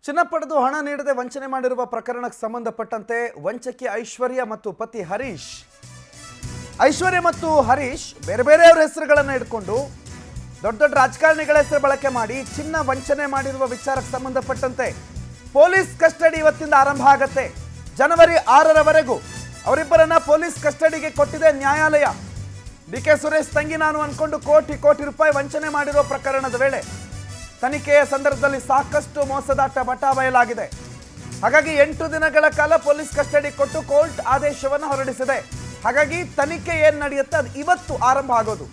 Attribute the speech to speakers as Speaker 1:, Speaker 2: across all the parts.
Speaker 1: ಚಿನ್ನ ಪಡೆದು ಹಣ ನೀಡದೆ ವಂಚನೆ ಮಾಡಿರುವ ಪ್ರಕರಣಕ್ಕೆ ಸಂಬಂಧಪಟ್ಟಂತೆ ವಂಚಕಿ ಐಶ್ವರ್ಯ ಮತ್ತು ಪತಿ ಹರೀಶ್ ಬೇರೆ ಬೇರೆಯವರ ಹೆಸರುಗಳನ್ನು ಇಟ್ಕೊಂಡು ದೊಡ್ಡ ದೊಡ್ಡ ರಾಜಕಾರಣಿಗಳ ಹೆಸರು ಬಳಕೆ ಮಾಡಿ ಚಿನ್ನ ವಂಚನೆ ಮಾಡಿರುವ ವಿಚಾರಕ್ಕೆ ಸಂಬಂಧಪಟ್ಟಂತೆ ಪೊಲೀಸ್ ಕಸ್ಟಡಿ ಇವತ್ತಿಂದ ಆರಂಭ ಆಗುತ್ತೆ. ಜನವರಿ 6ರವರೆಗೂ ಅವರಿಬ್ಬರನ್ನ ಪೊಲೀಸ್ ಕಸ್ಟಡಿಗೆ ಕೊಟ್ಟಿದೆ ನ್ಯಾಯಾಲಯ. ಡಿ.ಕೆ. ಸುರೇಶ್ ತಂಗಿ ನಾನು ಅನ್ಕೊಂಡು ಕೋಟಿ ರೂಪಾಯಿ ವಂಚನೆ ಮಾಡಿರುವ ಪ್ರಕರಣದ ವೇಳೆ ತನಿಖೆಯ ಸಂದರ್ಭದಲ್ಲಿ ಸಾಕಷ್ಟು ಮೋಸದಾಟ ಬಟಾ ಬಯಲಾಗಿದೆ. ಹಾಗಾಗಿ 8 ದಿನಗಳ ಕಾಲ ಪೊಲೀಸ್ ಕಸ್ಟಡಿ ಕೊಟ್ಟು ಕೋರ್ಟ್ ಆದೇಶವನ್ನು ಹೊರಡಿಸಿದೆ. ಹಾಗಾಗಿ ತನಿಖೆ ಏನು ನಡೆಯುತ್ತೆ ಅದು ಇವತ್ತು ಆರಂಭ ಆಗೋದು.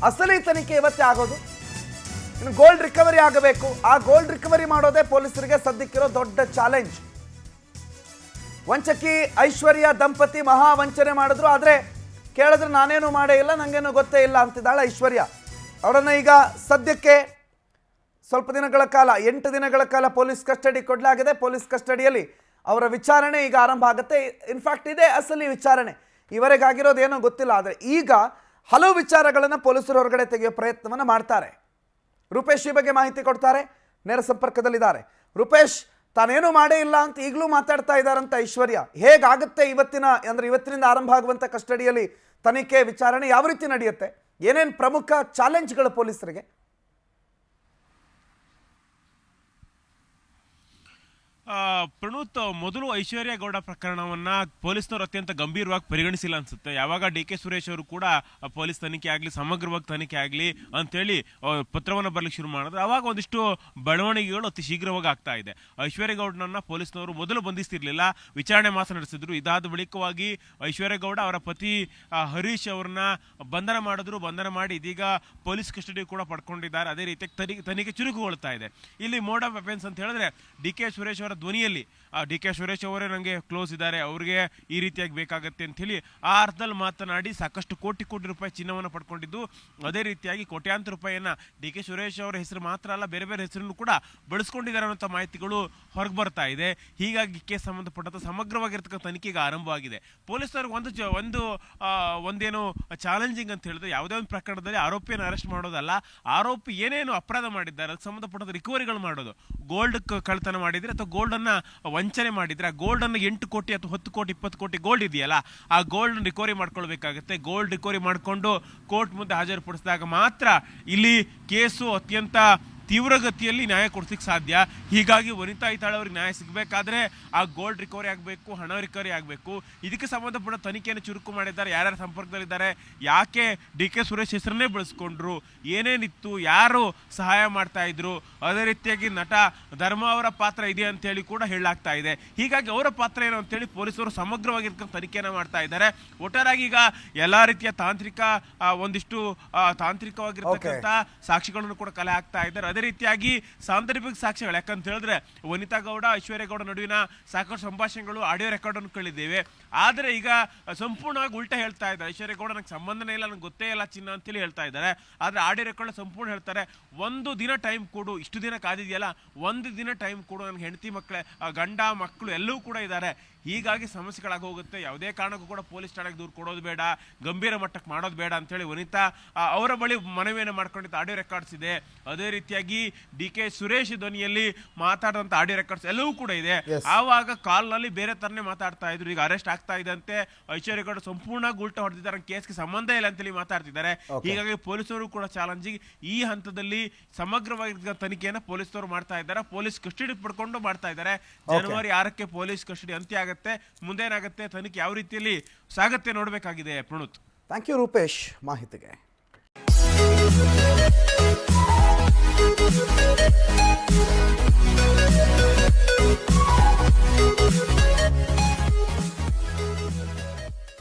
Speaker 1: ಅಸಲಿ ತನಿಖೆ ಇವತ್ತೇ ಆಗೋದು. ಇನ್ನು ಗೋಲ್ಡ್ ರಿಕವರಿ ಆಗಬೇಕು. ಆ ಗೋಲ್ಡ್ ರಿಕವರಿ ಮಾಡೋದೇ ಪೊಲೀಸರಿಗೆ ಸದ್ಯಕ್ಕಿರೋ ದೊಡ್ಡ ಚಾಲೆಂಜ್. ವಂಚಕಿ ಐಶ್ವರ್ಯ ದಂಪತಿ ಮಹಾ ವಂಚನೆ ಮಾಡಿದ್ರು, ಆದರೆ ಕೇಳಿದ್ರೆ ನಾನೇನು ಮಾಡೇ ಇಲ್ಲ, ನನಗೇನು ಗೊತ್ತೇ ಇಲ್ಲ ಅಂತಿದ್ದಾಳೆ ಐಶ್ವರ್ಯ. ಅವರನ್ನು ಈಗ ಸದ್ಯಕ್ಕೆ ಸ್ವಲ್ಪ ದಿನಗಳ ಕಾಲ 8 ದಿನಗಳ ಕಾಲ ಪೊಲೀಸ್ ಕಸ್ಟಡಿ ಕೊಡಲಾಗಿದೆ. ಪೊಲೀಸ್ ಕಸ್ಟಡಿಯಲ್ಲಿ ಅವರ ವಿಚಾರಣೆ ಈಗ ಆರಂಭ ಆಗುತ್ತೆ. ಇನ್ಫ್ಯಾಕ್ಟ್ ಇದೇ ಅಸಲಿ ವಿಚಾರಣೆ. ಇವರೆಗಾಗಿರೋದು ಏನೋ ಗೊತ್ತಿಲ್ಲ, ಆದರೆ ಈಗ ಹಲವು ವಿಚಾರಗಳನ್ನು ಪೊಲೀಸರು ಹೊರಗಡೆ ತೆಗೆಯೋ ಪ್ರಯತ್ನವನ್ನು ಮಾಡ್ತಾರೆ. ರೂಪೇಶ್ ಈ ಬಗ್ಗೆ ಮಾಹಿತಿ ಕೊಡ್ತಾರೆ, ನೇರ ಸಂಪರ್ಕದಲ್ಲಿದ್ದಾರೆ. ರೂಪೇಶ್, ತಾನೇನು ಮಾಡೇ ಇಲ್ಲ ಅಂತ ಈಗಲೂ ಮಾತಾಡ್ತಾ ಇದ್ದಾರಂತ ಐಶ್ವರ್ಯ. ಹೇಗಾಗುತ್ತೆ ಇವತ್ತಿನಿಂದ ಆರಂಭ ಆಗುವಂಥ ಕಸ್ಟಡಿಯಲ್ಲಿ ತನಿಖೆ ವಿಚಾರಣೆ ಯಾವ ರೀತಿ ನಡೆಯುತ್ತೆ? ಏನೇನು ಪ್ರಮುಖ ಚಾಲೆಂಜ್ಗಳು ಪೊಲೀಸರಿಗೆ?
Speaker 2: ಪ್ರಣೂತ್, ಮೊದಲು ಐಶ್ವರ್ಯ ಗೌಡ ಪ್ರಕರಣವನ್ನ ಪೊಲೀಸ್ನವರು ಅತ್ಯಂತ ಗಂಭೀರವಾಗಿ ಪರಿಗಣಿಸಿಲ್ಲ ಅನ್ಸುತ್ತೆ. ಯಾವಾಗ ಡಿ.ಕೆ. ಸುರೇಶ್ ಅವರು ಕೂಡ ಪೊಲೀಸ್ ತನಿಖೆ ಆಗಲಿ, ಸಮಗ್ರವಾಗಿ ತನಿಖೆ ಆಗಲಿ ಅಂತೇಳಿ ಪತ್ರವನ್ನು ಬರಲಿಕ್ಕೆ ಶುರು ಮಾಡಿದ್ರೆ ಅವಾಗ ಒಂದಿಷ್ಟು ಬೆಳವಣಿಗೆಗಳು ಅತಿ ಶೀಘ್ರವಾಗಿ ಆಗ್ತಾ ಇದೆ. ಐಶ್ವರ್ಯ ಗೌಡನನ್ನ ಪೊಲೀಸ್ನವರು ಮೊದಲು ಬಂಧಿಸ್ತಿರ್ಲಿಲ್ಲ, ವಿಚಾರಣೆ ನಡೆಸಿದ್ರು. ಇದಾದ ಬಳಿಕವಾಗಿ ಐಶ್ವರ್ಯ ಗೌಡ ಅವರ ಪತಿ ಹರೀಶ್ ಅವ್ರನ್ನ ಬಂಧನ ಮಾಡಿದ್ರು. ಬಂಧನ ಮಾಡಿ ಇದೀಗ ಪೊಲೀಸ್ ಕಸ್ಟಡಿ ಕೂಡ ಪಡ್ಕೊಂಡಿದ್ದಾರೆ. ಅದೇ ರೀತಿ ತನಿಖೆ ಚುರುಕುಗೊಳ್ತಾ ಇದೆ. ಇಲ್ಲಿ ಮೋಡ್ ಆಫ್ ಅಫೆನ್ಸ್ ಅಂತ ಹೇಳಿದ್ರೆ ಡಿ.ಕೆ. ಸುರೇಶ್ ಅವರ ಧ್ವನಿಯಲ್ಲಿ ಡಿ.ಕೆ. ಸುರೇಶ್ ಅವರೇ ನನಗೆ ಕ್ಲೋಸ್ ಇದ್ದಾರೆ, ಅವ್ರಿಗೆ ಈ ರೀತಿಯಾಗಿ ಬೇಕಾಗತ್ತೆ ಅಂತ ಹೇಳಿ ಆ ಅರ್ಥದಲ್ಲಿ ಮಾತನಾಡಿ ಸಾಕಷ್ಟು ಕೋಟಿ ರೂಪಾಯಿ ಚಿನ್ನವನ್ನು ಪಡ್ಕೊಂಡಿದ್ದು. ಅದೇ ರೀತಿಯಾಗಿ ಕೋಟ್ಯಾಂತರ ರೂಪಾಯಿಯನ್ನ ಡಿ.ಕೆ. ಸುರೇಶ್ ಅವರ ಹೆಸರು ಮಾತ್ರ ಅಲ್ಲ, ಬೇರೆ ಬೇರೆ ಹೆಸರನ್ನು ಕೂಡ ಬಳಸ್ಕೊಂಡಿದ್ದಾರೆ ಅನ್ನೋ ಮಾಹಿತಿಗಳು ಹೊರಗೆ ಬರ್ತಾ ಇದೆ. ಹೀಗಾಗಿ ಕೇಸ್ ಸಂಬಂಧಪಟ್ಟಂತ ಸಮಗ್ರವಾಗಿರ್ತಕ್ಕಂಥ ತನಿಖೆಗೆ ಆರಂಭವಾಗಿದೆ. ಪೊಲೀಸರಿಗೆ ಒಂದೇನು ಚಾಲೆಂಜಿಂಗ್ ಅಂತ ಹೇಳಿದ್ರೆ, ಯಾವುದೇ ಒಂದು ಪ್ರಕರಣದಲ್ಲಿ ಆರೋಪಿಯನ್ನು ಅರೆಸ್ಟ್ ಮಾಡೋದಲ್ಲ, ಆರೋಪಿ ಏನೇನು ಅಪರಾಧ ಮಾಡಿದ್ದಾರೆ ಅದಕ್ಕೆ ಸಂಬಂಧಪಟ್ಟಂತ ರಿಕವರಿಗಳು ಮಾಡೋದು. ಗೋಲ್ಡ್ ಕಳ್ತನ ಮಾಡಿದ್ರೆ ಅಥವಾ ಗೋಲ್ಡ್ ಅನ್ನ ವಂಚನೆ ಮಾಡಿದ್ರೆ ಆ ಗೋಲ್ಡ್ ಅನ್ನು 8 ಕೋಟಿ ಅಥವಾ 10 ಕೋಟಿ 20 ಕೋಟಿ ಗೋಲ್ಡ್ ಇದೆಯಲ್ಲ, ಆ ಗೋಲ್ಡ್ ರಿಕವರಿ ಮಾಡ್ಕೊಳ್ಬೇಕಾಗುತ್ತೆ. ಗೋಲ್ಡ್ ರಿಕವರಿ ಮಾಡಿಕೊಂಡು ಕೋರ್ಟ್ ಮುಂದೆ ಹಾಜರುಪಡಿಸಿದಾಗ ಮಾತ್ರ ಇಲ್ಲಿ ಕೇಸು ಅತ್ಯಂತ ತೀವ್ರಗತಿಯಲ್ಲಿ ನ್ಯಾಯ ಕೊಡ್ಲಿಕ್ಕೆ ಸಾಧ್ಯ. ಹೀಗಾಗಿ ವನಿತಾ ಐತಾಳ್ ಅವ್ರಿಗೆ ನ್ಯಾಯ ಸಿಗಬೇಕಾದ್ರೆ ಆ ಗೋಲ್ಡ್ ರಿಕವರಿ ಆಗಬೇಕು, ಹಣ ರಿಕವರಿ ಆಗಬೇಕು. ಇದಕ್ಕೆ ಸಂಬಂಧಪಟ್ಟ ತನಿಖೆಯನ್ನು ಚುರುಕು ಮಾಡಿದ್ದಾರೆ. ಯಾರ್ಯಾರ ಸಂಪರ್ಕದಲ್ಲಿದ್ದಾರೆ, ಯಾಕೆ ಡಿ.ಕೆ. ಸುರೇಶ್ ಹೆಸರನ್ನೇ ಬಳಸ್ಕೊಂಡ್ರು, ಏನೇನಿತ್ತು, ಯಾರು ಸಹಾಯ ಮಾಡ್ತಾ ಇದ್ರು, ಅದೇ ರೀತಿಯಾಗಿ ನಟ ಧರ್ಮ ಅವರ ಪಾತ್ರ ಇದೆ ಅಂತೇಳಿ ಕೂಡ ಹೇಳಲಾಗ್ತಾ ಇದೆ. ಹೀಗಾಗಿ ಅವರ ಪಾತ್ರ ಏನು ಅಂತೇಳಿ ಪೊಲೀಸರು ಸಮಗ್ರವಾಗಿರ್ತಕ್ಕಂಥ ತನಿಖೆಯನ್ನು ಮಾಡ್ತಾ ಇದ್ದಾರೆ. ಒಟ್ಟಾರಾಗಿ ಈಗ ಎಲ್ಲಾ ರೀತಿಯ ತಾಂತ್ರಿಕವಾಗಿರ್ತಕ್ಕಂಥ ಸಾಕ್ಷಿಗಳನ್ನು ಕೂಡ ಕಲೆ ಹಾಕ್ತಾ ಇದ್ದಾರೆ. ಅದೇ ರೀತಿಯಾಗಿ ಸಾಂದರ್ಭಿಕ ಸಾಕ್ಷ್ಯಗಳು, ಯಾಕಂತ ಹೇಳಿದ್ರೆ ವನಿತಾ ಗೌಡ ಐಶ್ವರ್ಯ ಗೌಡ ನಡುವಿನ ಸಾಕಷ್ಟು ಸಂಭಾಷಣೆಗಳು ಆಡಿಯೋ ರೆಕಾರ್ಡ್ ಅನ್ನು ಕೇಳಿದ್ದೇವೆ. ಆದರೆ ಈಗ ಸಂಪೂರ್ಣವಾಗಿ ಉಲ್ಟಾ ಹೇಳ್ತಾ ಇದ್ದಾರೆ. ಐಶ್ವರ್ಯ ಗೌಡ ನಂಗೆ ಸಂಬಂಧನೇ ಇಲ್ಲ, ನಂಗೆ ಗೊತ್ತೇ ಇಲ್ಲ ಚಿನ್ನ ಅಂತೇಳಿ ಹೇಳ್ತಾ ಇದ್ದಾರೆ. ಆದ್ರೆ ಆಡಿಯೋ ರೆಕಾರ್ಡ್ ಸಂಪೂರ್ಣ ಹೇಳ್ತಾರೆ, ಒಂದು ದಿನ ಟೈಮ್ ಕೊಡು, ಇಷ್ಟು ದಿನ ಕಾದಿದೆಯಲ್ಲ, ಒಂದು ದಿನ ಟೈಮ್ ಕೊಡು, ನನಗೆ ಹೆಂಡತಿ ಗಂಡ ಮಕ್ಕಳು ಎಲ್ಲವೂ ಕೂಡ ಇದ್ದಾರೆ. ಹೀಗಾಗಿ ಸಮಸ್ಯೆಗಳಾಗಿ ಹೋಗುತ್ತೆ. ಯಾವುದೇ ಕಾರಣಕ್ಕೂ ಕೂಡ ಪೊಲೀಸ್ ಠಾಣೆಗೆ ದೂರು ಕೊಡೋದು ಬೇಡ, ಗಂಭೀರ ಮಟ್ಟಕ್ಕೆ ಮಾಡೋದು ಬೇಡ ಅಂತೇಳಿ ವನಿತಾ ಅವರ ಬಳಿ ಮನವಿಯನ್ನು ಮಾಡ್ಕೊಂಡಿದ್ದ ಆಡಿಯೋ ರೆಕಾರ್ಡ್ಸ್ ಇದೆ. ಅದೇ ರೀತಿಯಾಗಿ ಡಿ.ಕೆ. ಸುರೇಶ್ ಧ್ವನಿಯಲ್ಲಿ ಮಾತಾಡಿದಂಥ ಆಡಿಯೋ ರೆಕಾರ್ಡ್ಸ್ ಎಲ್ಲವೂ ಕೂಡ ಇದೆ. ಆವಾಗ ಕಾಲ್ನಲ್ಲಿ ಬೇರೆ ತರನೇ ಮಾತಾಡ್ತಾ ಇದ್ರು. ಈಗ ಅರೆಸ್ಟ್ ಆಗ್ತಾ ಇದ್ದಂತೆ ಐಶ್ವರ್ಯ ಗೌಡ ಸಂಪೂರ್ಣ ಉಲ್ಟಾ ಹೊಡೆದಿದ್ದಾರೆ, ಕೇಸ್ಗೆ ಸಂಬಂಧ ಇಲ್ಲ ಅಂತೇಳಿ ಮಾತಾಡ್ತಿದ್ದಾರೆ. ಹೀಗಾಗಿ ಪೊಲೀಸರು ಕೂಡ ಚಾಲೆಂಜಿಂಗ್ ಈ ಹಂತದಲ್ಲಿ ಸಮಗ್ರವಾಗಿ ತನಿಖೆಯನ್ನು ಪೊಲೀಸರು ಮಾಡ್ತಾ ಇದ್ದಾರೆ. ಪೊಲೀಸ್ ಕಸ್ಟಡಿ ಪಡ್ಕೊಂಡು ಮಾಡ್ತಾ ಇದ್ದಾರೆ. ಜನವರಿ 6ಕ್ಕೆ ಪೊಲೀಸ್ ಕಸ್ಟಡಿ ಅಂತ್ಯ ಆಗುತ್ತೆ. ಮುಂದೇನಾಗುತ್ತೆ, ತನಿಖೆ ಯಾವ ರೀತಿಯಲ್ಲಿ ಸಾಗುತ್ತೆ ನೋಡಬೇಕಾಗಿದೆ. ಪ್ರಣೂತ್,
Speaker 1: ಥ್ಯಾಂಕ್ ಯು ರೂಪೇಶ್ ಮಾಹಿತಿಗೆ.